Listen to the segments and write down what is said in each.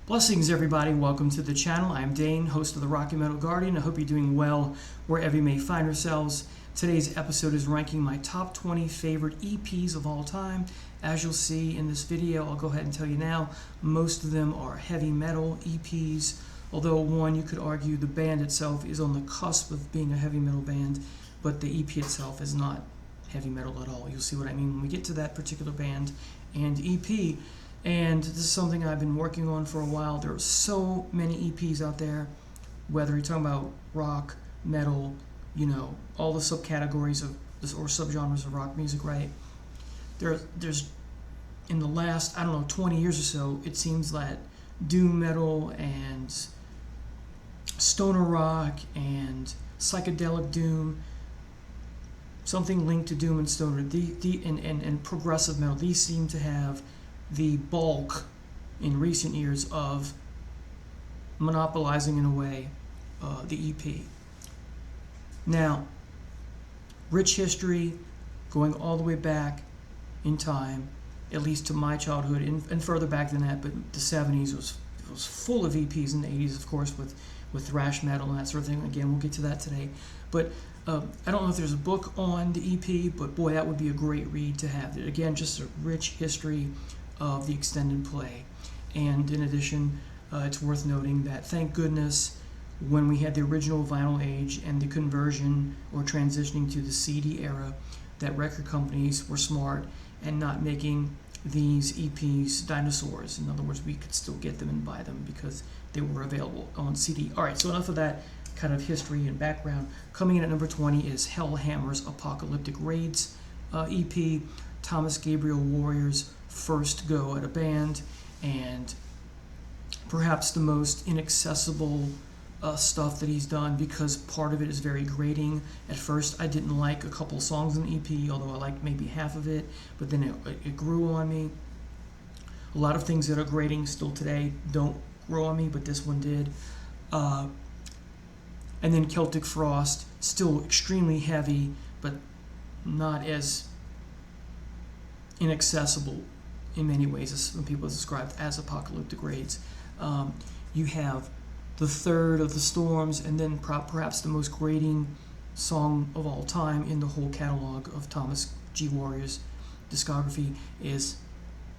Blessings, everybody. Welcome to the channel. I'm Dane, host of the Rocky Metal Guardian. I hope you're doing well wherever you may find yourselves. Today's episode is ranking my top 20 favorite EPs of all time. As you'll see in this video, I'll go ahead and tell you now, most of them are heavy metal EPs, although one, you could argue the band itself is on the cusp of being a heavy metal band, but the EP itself is not heavy metal at all. You'll see what I mean when we get to that particular band and EP. And this is something I've been working on for a while. There are so many EPs out there, whether you're talking about rock, metal, all the subcategories of this or subgenres of rock music, right? There's in the last, 20 years or so, it seems that doom metal and stoner rock and psychedelic doom, something linked to doom and stoner, and progressive metal, these seem to have the bulk in recent years of monopolizing, in a way, the EP. Now, rich history going all the way back in time, at least to my childhood, and further back than that, but the 70s was full of EPs, in the 80s, of course, with thrash metal and that sort of thing. Again, we'll get to that today. But I don't know if there's a book on the EP, but boy, that would be a great read to have. Again, just a rich history of the extended play. And in addition, it's worth noting that, thank goodness, when we had the original vinyl age and the conversion or transitioning to the CD era, that record companies were smart and not making these EPs dinosaurs. In other words, we could still get them and buy them because they were available on CD. All right, so enough of that kind of history and background. Coming in at number 20 is Hellhammer's Apocalyptic Raids EP, Thomas Gabriel Warrior's first go at a band, and perhaps the most inaccessible stuff that he's done, because part of it is very grating. At first, I didn't like a couple songs in the EP, although I liked maybe half of it, but then it grew on me. A lot of things that are grating still today don't grow on me, but this one did. And then Celtic Frost, still extremely heavy, but not as inaccessible in many ways as some people have described as Apocalyptic Raids. You have the third of the Storms, and then perhaps the most grating song of all time in the whole catalog of Thomas G. Warrior's discography is,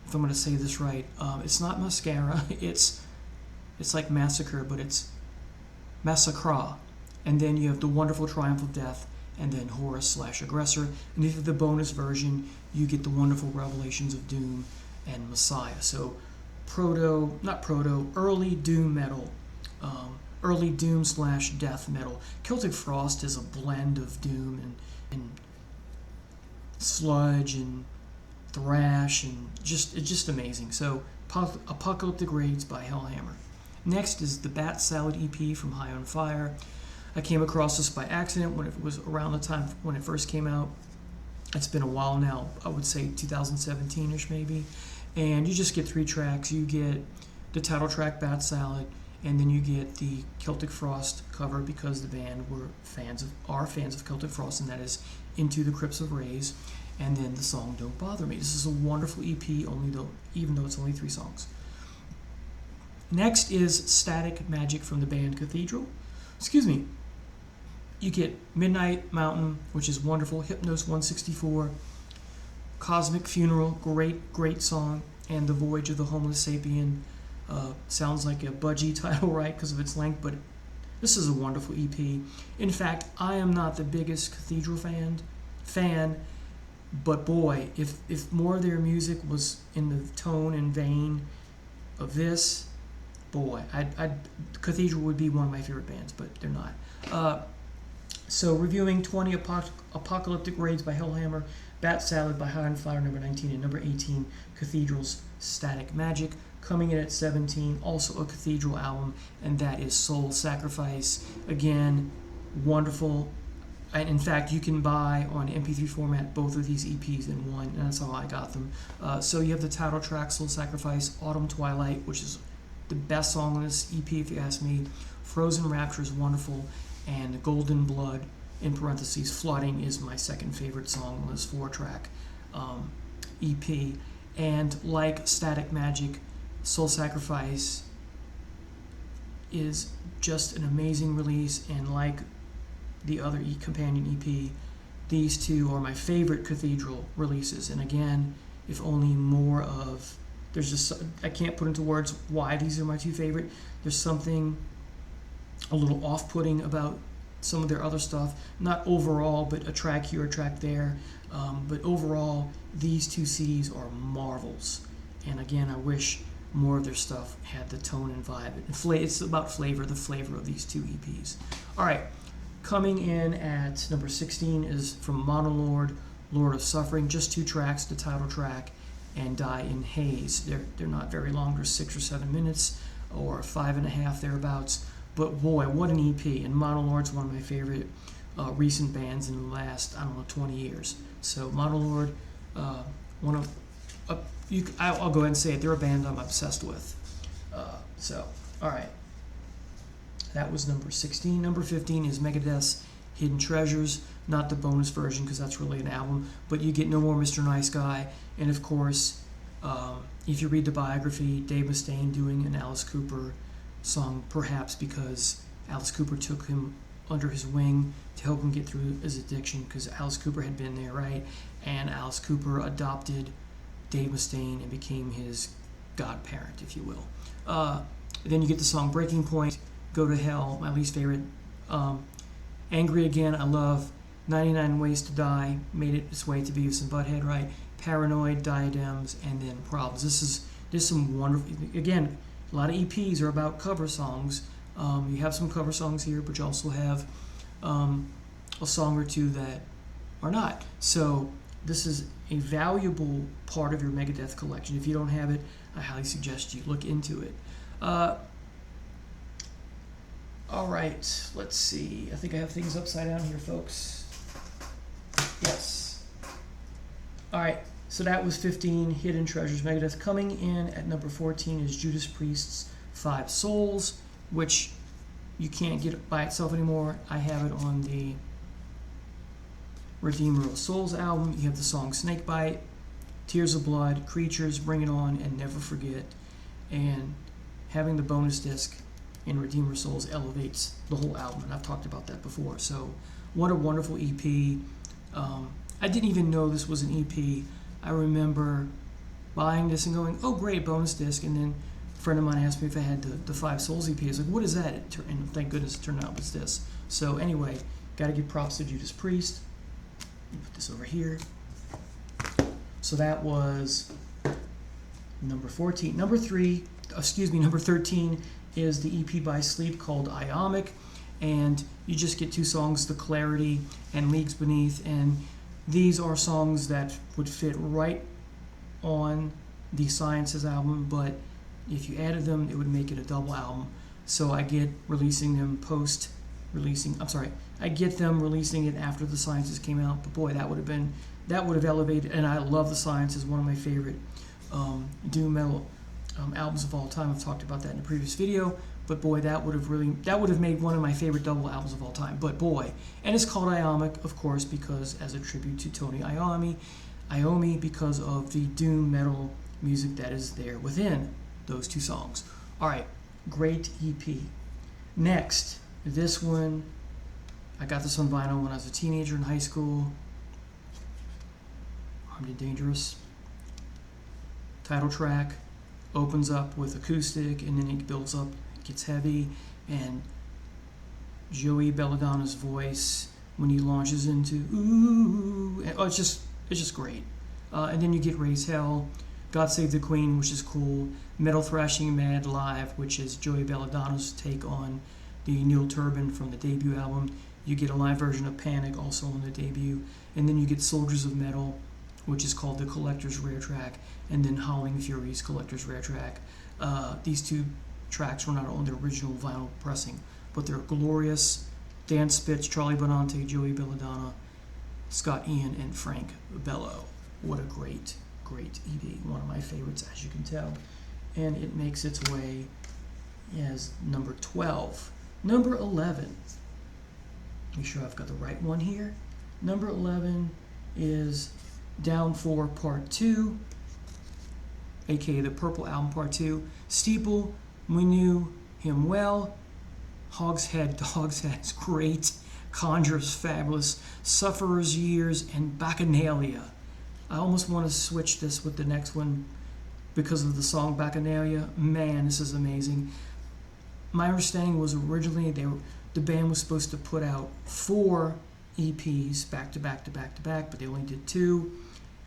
if I'm going to say this right, it's not Mascara, it's like Massacre, but it's Massacre. And then you have The Wonderful Triumph of Death, and then Horus/Aggressor. And if you have the bonus version, you get The Wonderful Revelations of Doom and Messiah. So early doom metal, early doom/death metal. Celtic Frost is a blend of doom and sludge and thrash, and it's just amazing. So Apocalyptic Raids by Hellhammer. Next is the Bat Salad EP from High on Fire. I came across this by accident when it was around the time when it first came out. It's been a while now, I would say 2017-ish maybe. And you just get 3 tracks. You get the title track, Bat Salad, and then you get the Celtic Frost cover, because the band are fans of Celtic Frost, and that is Into the Crypts of Rays, and then the song Don't Bother Me. This is a wonderful EP, even though it's only 3 songs. Next is Static Magic from the band Cathedral. You get Midnight Mountain, which is wonderful, Hypnos 164, Cosmic Funeral, great song, and The Voyage of the Homeless Sapien. Sounds like a budgie title, right, because of its length, but this is a wonderful EP. In fact, I am not the biggest Cathedral fan, but boy, if more of their music was in the tone and vein of this, boy, Cathedral would be one of my favorite bands, but they're not. So reviewing 20 Apocalyptic Raids by Hellhammer, Bat Salad by High on Fire, number 19, and number 18, Cathedral's Static Magic. Coming in at 17, also a Cathedral album, and that is Soul Sacrifice. Again, wonderful. And in fact, you can buy on MP3 format both of these EPs in one, and that's how I got them. So you have the title track, Soul Sacrifice, Autumn Twilight, which is the best song on this EP, if you ask me. Frozen Rapture is wonderful, and Golden Blood, in parentheses, Flooding, is my second favorite song on this 4-track EP. And like Static Magic, Soul Sacrifice is just an amazing release, and like the other companion EP, these two are my favorite Cathedral releases. And again, if only more of, there's just, I can't put into words why these are my two favorite. There's something a little off-putting about some of their other stuff, not overall, but a track here, a track there. But overall, these two CDs are marvels. And again, I wish more of their stuff had the tone and vibe. It's about flavor, the flavor of these two EPs. All right, coming in at number 16 is from Monolord, Lord of Suffering. Just two tracks, the title track and Die in Haze. They're not very long. They're 6 or 7 minutes, or 5.5 thereabouts. But boy, what an EP. And Monolord's one of my favorite recent bands in the last, 20 years. So Monolord, one of, I'll go ahead and say it, they're a band I'm obsessed with. All right. That was number 16. Number 15 is Megadeth's Hidden Treasures, not the bonus version because that's really an album, but you get No More Mr. Nice Guy. And of course, if you read the biography, Dave Mustaine doing an Alice Cooper song, perhaps because Alice Cooper took him under his wing to help him get through his addiction, because Alice Cooper had been there, right? And Alice Cooper adopted Dave Mustaine and became his godparent, if you will. Then you get the song Breaking Point, Go to Hell, my least favorite. Angry Again, I love. 99 Ways to Die, made it its way to Beavis and Butthead, right? Paranoid, Diadems, and then Problems. There's some wonderful, again, a lot of EPs are about cover songs. You have some cover songs here, but you also have a song or two that are not. So this is a valuable part of your Megadeth collection. If you don't have it, I highly suggest you look into it. All right, let's see. I think I have things upside down here, folks. Yes. All right, so that was 15, Hidden Treasures, Megadeth. Coming in at number 14 is Judas Priest's Five Souls, which you can't get by itself anymore. I have it on the Redeemer of Souls album. You have the song Snakebite, Tears of Blood, Creatures, Bring It On, and Never Forget. And having the bonus disc in Redeemer of Souls elevates the whole album, and I've talked about that before. So what a wonderful EP. I didn't even know this was an EP. I remember buying this and going, oh great, bonus disc, and then a friend of mine asked me if I had the Five Souls EP. I was like, what is that? And thank goodness it turned out it was this. So anyway, got to give props to Judas Priest. Let me put this over here. So that was number 14. Number 13 is the EP by Sleep called Ionic, and you just get two songs, The Clarity and Leagues Beneath, and these are songs that would fit right on the Sciences album, but if you added them, it would make it a double album. So I get releasing them I get them releasing it after the Sciences came out, but boy, that would have elevated, and I love the Sciences, one of my favorite doom metal albums of all time. I've talked about that in a previous video, but boy, that would have made one of my favorite double albums of all time. But boy, and it's called Ionic, of course, because as a tribute to Tony Iommi, because of the doom metal music that is there within those two songs. All right, great EP. Next, this one, I got this on vinyl when I was a teenager in high school. Armed and Dangerous. Title track opens up with acoustic, and then it builds up, it gets heavy, and Joey Belladonna's voice when he launches into ooh, it's just great. And then you get Raise Hell, God Save the Queen, which is cool, Metal Thrashing Mad Live, which is Joey Belladonna's take on the Neil Turbin from the debut album. You get a live version of Panic, also on the debut, and then you get Soldiers of Metal, which is called the Collector's Rare Track, and then Howling Fury's Collector's Rare Track. These two tracks were not on the original vinyl pressing, but they're glorious. Dan Spitz, Charlie Benante, Joey Belladonna, Scott Ian, and Frank Bello. What a great, great EP. One of my favorites, as you can tell. And it makes its way as number 12. Number 11. Make sure I've got the right one here. Number 11 is Down 4 Part 2, aka the Purple Album Part 2. Steeple, We Knew Him Well, Hogshead, Dog's Head is great. Conjure's fabulous. Sufferer's Years, and Bacchanalia. I almost want to switch this with the next one because of the song Bacchanalia. Man, this is amazing. My understanding was originally the band was supposed to put out 4 EPs back to back to back to back, but they only did 2.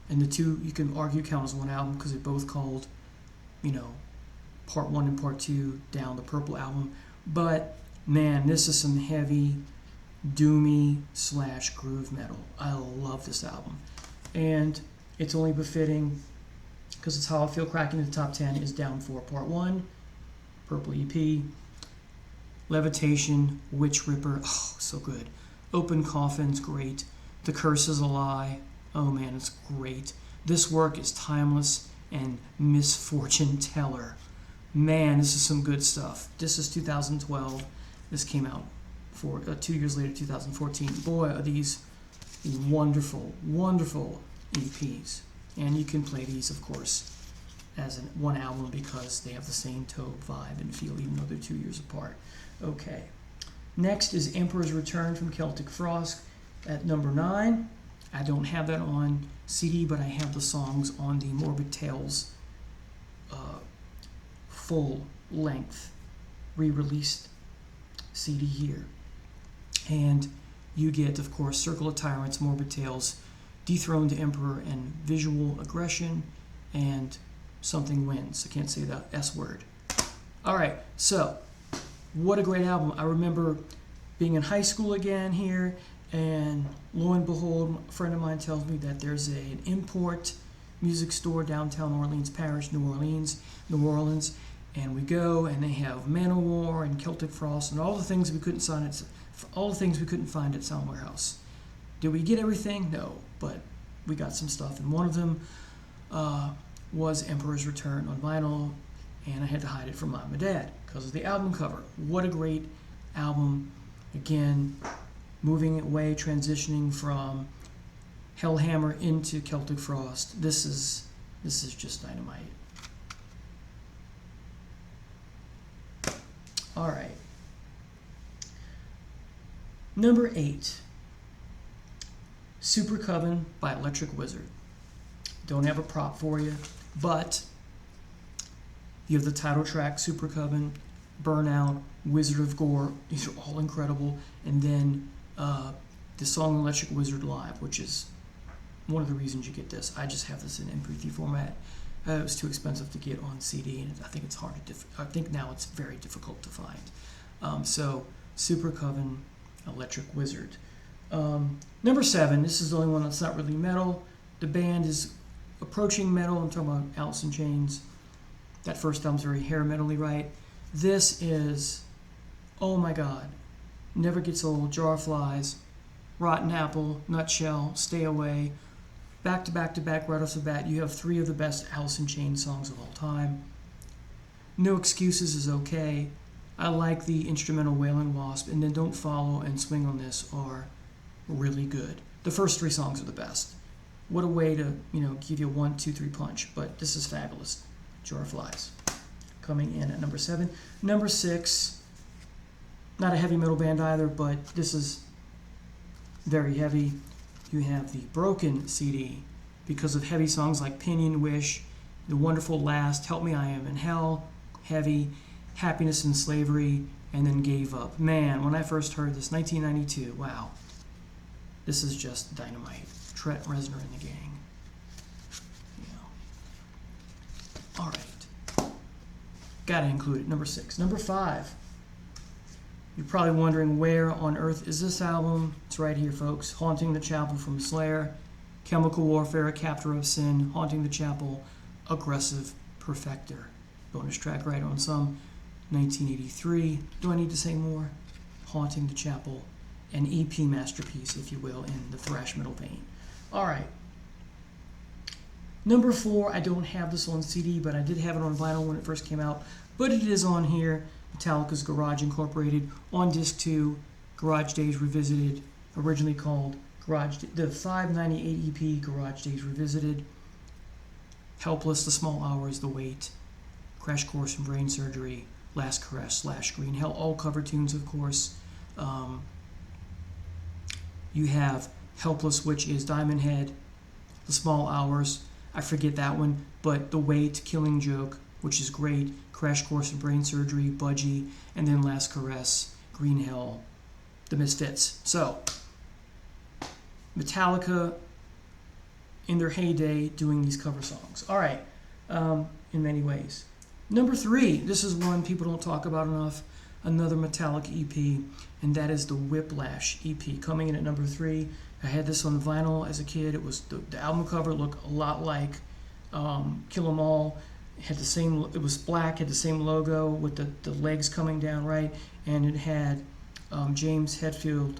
And the 2 you can argue count as one album because they're both called, Part 1 and Part 2 down the Purple album. But man, this is some heavy, doomy / groove metal. I love this album. And it's only befitting because it's how I feel cracking the top 10 is Down 4 Part 1, Purple EP, Levitation, Witch Ripper, oh, so good. Open Coffin's great. The Curse is a Lie, oh man, it's great. This Work is timeless, and Misfortune Teller. Man, this is some good stuff. This is 2012. This came out for 2 years later, 2014. Boy, are these wonderful, wonderful EPs. And you can play these, of course, as one album because they have the same tone, vibe, and feel, even though they're 2 years apart. Okay. Next is Emperor's Return from Celtic Frost at number 9. I don't have that on CD, but I have the songs on the Morbid Tales full-length re-released CD here. And you get, of course, Circle of Tyrants, Morbid Tales, Dethroned Emperor, and Visual Aggression, and Something Wins. I can't say the S word. All right, so what a great album. I remember being in high school again here, and lo and behold, a friend of mine tells me that there's an import music store downtown Orleans Parish, New Orleans, and we go, and they have Manowar and Celtic Frost and all the things we couldn't find at Sound Warehouse. Did we get everything? No, but we got some stuff, and one of them was Emperor's Return on vinyl, and I had to hide it from Mom and Dad because of the album cover. What a great album. Again, moving away, transitioning from Hellhammer into Celtic Frost. This is just dynamite. All right. Number 8, Super Coven by Electric Wizard. Don't have a prop for you, but you have the title track, Super Coven, Burnout, Wizard of Gore. These are all incredible. And then the song Electric Wizard Live, which is one of the reasons you get this. I just have this in MP3 format. It was too expensive to get on CD, and I think it's hard to. I think now it's very difficult to find. So Super Coven, Electric Wizard. Number 7. This is the only one that's not really metal. The band is approaching metal. I'm talking about Alice in Chains. That first album's very hair metally, right? This is, oh my God, Never Gets Old, Jar of Flies, Rotten Apple, Nutshell, Stay Away. Back to back to back, right off the bat, you have 3 of the best Alice in Chains songs of all time. No Excuses is okay. I like the instrumental Wailing Wasp, and then Don't Follow and Swing on This are really good. The first 3 songs are the best. What a way to, give you a 1, 2, 3 punch, but this is fabulous. Jar of Flies. Coming in at number 7. Number 6, not a heavy metal band either, but this is very heavy. You have the Broken CD because of heavy songs like Pinion Wish, The Wonderful Last, Help Me I Am in Hell, heavy, Happiness and Slavery, and then Gave Up. Man, when I first heard this, 1992, wow. This is just dynamite. Trent Reznor and the gang. All right. Got to include it. Number 6. Number 5. You're probably wondering where on earth is this album? It's right here, folks. Haunting the Chapel from Slayer, Chemical Warfare, A Captor of Sin, Haunting the Chapel, Aggressive Perfector. Bonus track right on some. 1983. Do I need to say more? Haunting the Chapel, an EP masterpiece, if you will, in the thrash metal vein. All right. Number 4, I don't have this on CD, but I did have it on vinyl when it first came out. But it is on here. Metallica's Garage Incorporated. On disc 2, Garage Days Revisited, originally called the 598 EP Garage Days Revisited. Helpless, The Small Hours, The Wait, Crash Course in Brain Surgery, Last Caress, Green Hell, all cover tunes, of course. You have Helpless, which is Diamond Head, The Small Hours, I forget that one, but The Wait, Killing Joke, which is great, Crash Course in Brain Surgery, Budgie, and then Last Caress, Green Hell, The Misfits. So, Metallica in their heyday doing these cover songs. All right, in many ways. Number 3, this is one people don't talk about enough, another Metallica EP, and that is the Whiplash EP, coming in at number 3. I had this on vinyl as a kid. It was the album cover looked a lot like Kill 'Em All. It had the same. It was black, had the same logo with the legs coming down, right, and it had James Hetfield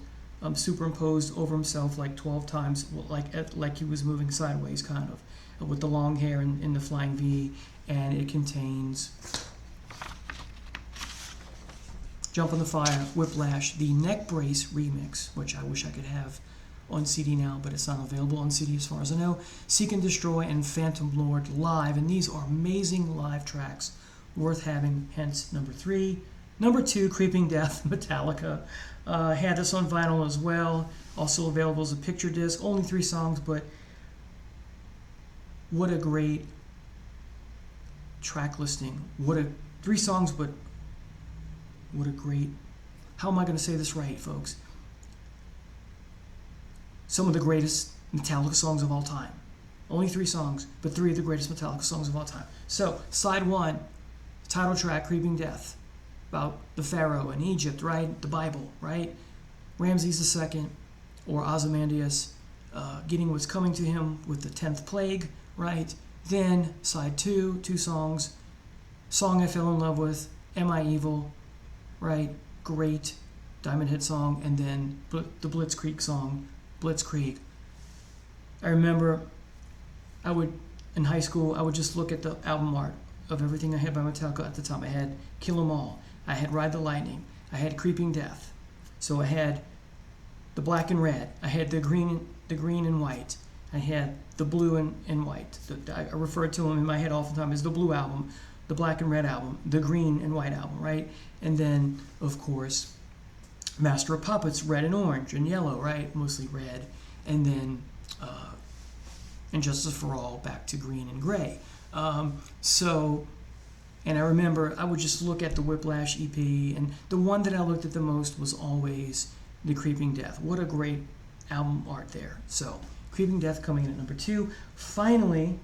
superimposed over himself like 12 times, like he was moving sideways, kind of, with the long hair and the flying V, and it contains Jump on the Fire, Whiplash, the Neck Brace remix, which I wish I could have on CD now, but it's not available on CD as far as I know, Seek and Destroy, and Phantom Lord live, and these are amazing live tracks, worth having, hence number 3. Number 2, Creeping Death, Metallica. Had this on vinyl as well, also available as a picture disc, only 3 songs, but what a great track listing. 3 songs, but what a great, how am I going to say this right, folks? Some of the greatest Metallica songs of all time. Only 3 songs, but 3 of the greatest Metallica songs of all time. So, side 1, title track, Creeping Death, about the Pharaoh in Egypt, right? The Bible, right? Ramses II, or Ozymandias, getting what's coming to him with the 10th plague, right? Then, side 2, 2 songs, Song I Fell in Love With, Am I Evil, right? Great Diamond Head song, and then the Blitzkrieg song, Blitzkrieg. I remember in high school, I would just look at the album art of everything I had by Metallica at the time. I had Kill 'Em All, I had Ride the Lightning, I had Creeping Death, so I had the black and red, I had the green and white, I had the blue and white. I refer to them in my head all the time as the blue album, the black and red album, the green and white album, right? And then, of course, Master of Puppets, red and orange and yellow, right? Mostly red. And then Injustice for All, back to green and gray. And I remember I would just look at the Whiplash EP, and the one that I looked at the most was always the Creeping Death. What a great album art there. So, Creeping Death coming in at number 2. Finally,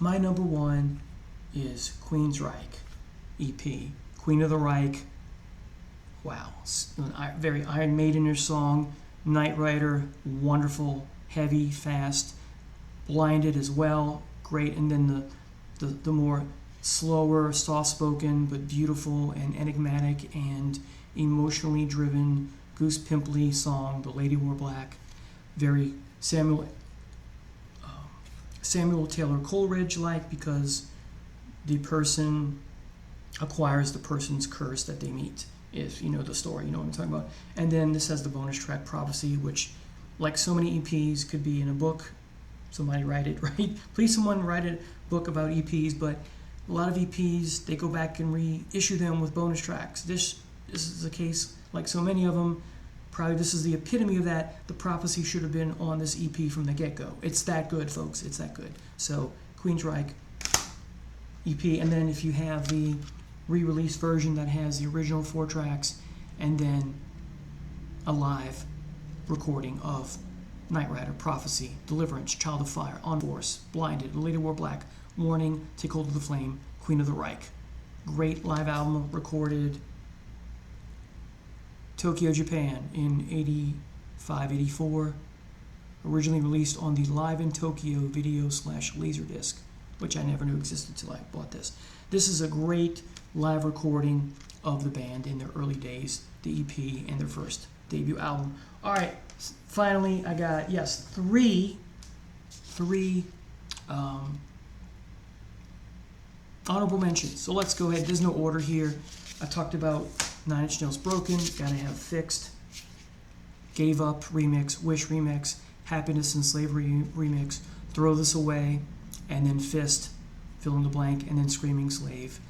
my number 1 is Queensryche EP. Queen of the Reich. Wow. Very Iron Maiden-ish song. Knight Rider, wonderful, heavy, fast. Blinded as well, great. And then the more slower, soft-spoken, but beautiful and enigmatic and emotionally driven, Goose Pimply song, The Lady Wore Black. Very Samuel Taylor Coleridge-like, because the person acquires the person's curse that they meet. If you know the story, you know what I'm talking about. And then this has the bonus track, Prophecy, which, like so many EPs, could be in a book. Somebody write it, right? Please, someone write a book about EPs. But a lot of EPs, they go back and reissue them with bonus tracks. This is the case, like so many of them. Probably this is the epitome of that. The Prophecy should have been on this EP from the get-go. It's that good, folks. It's that good. So, Queensryche EP. And then if you have the re-release version that has the original 4 tracks, and then a live recording of Knight Rider, Prophecy, Deliverance, Child of Fire, On Force, Blinded, The Lady Wore Black, Warning, Take Hold of the Flame, Queen of the Reich. Great live album, recorded Tokyo, Japan in 85, 84. Originally released on the Live in Tokyo video / Laserdisc, which I never knew existed until I bought this. This is a great live recording of the band in their early days, the EP, and their first debut album. All right, finally, I got, three honorable mentions. So let's go ahead. There's no order here. I talked about 9 Inch Nails Broken, Gotta Have Fixed, Gave Up remix, Wish remix, Happiness and Slavery remix, Throw This Away, and then Fist, fill in the blank, and then Screaming Slave.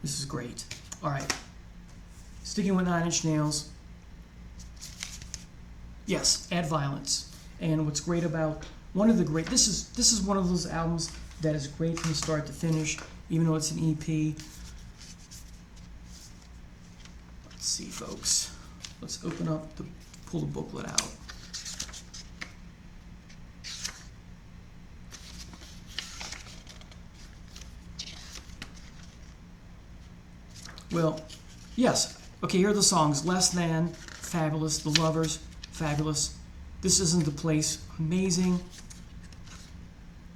This is great. All right. Sticking with Nine Inch Nails. Yes, add violence. And what's great about this is one of those albums that is great from start to finish, even though it's an EP. Let's see, folks. Let's pull the booklet out. Well, yes. Okay, here are the songs. Less Than, fabulous. The Lovers, fabulous. This Isn't the Place, amazing.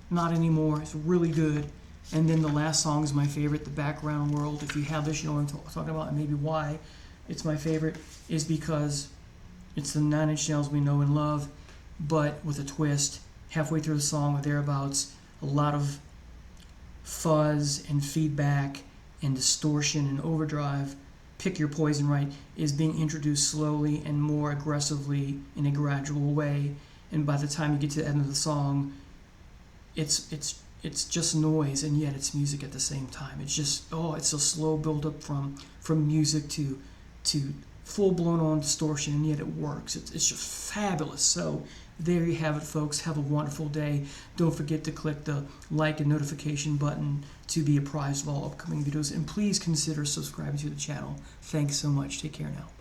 Not Anymore, it's really good. And then the last song is my favorite, The Background World. If you have this, you know what I'm talking about, and maybe why it's my favorite is because it's the Nine Inch Nails we know and love, but with a twist. Halfway through the song or thereabouts, a lot of fuzz and feedback and distortion and overdrive, pick your poison right, is being introduced slowly and more aggressively in a gradual way. And by the time you get to the end of the song, it's just noise, and yet it's music at the same time. It's just, it's a slow build up from music to full blown on distortion, and yet it works. It's just fabulous. So there you have it, folks. Have a wonderful day. Don't forget to click the like and notification button to be apprised of all upcoming videos, and please consider subscribing to the channel. Thanks so much. Take care now.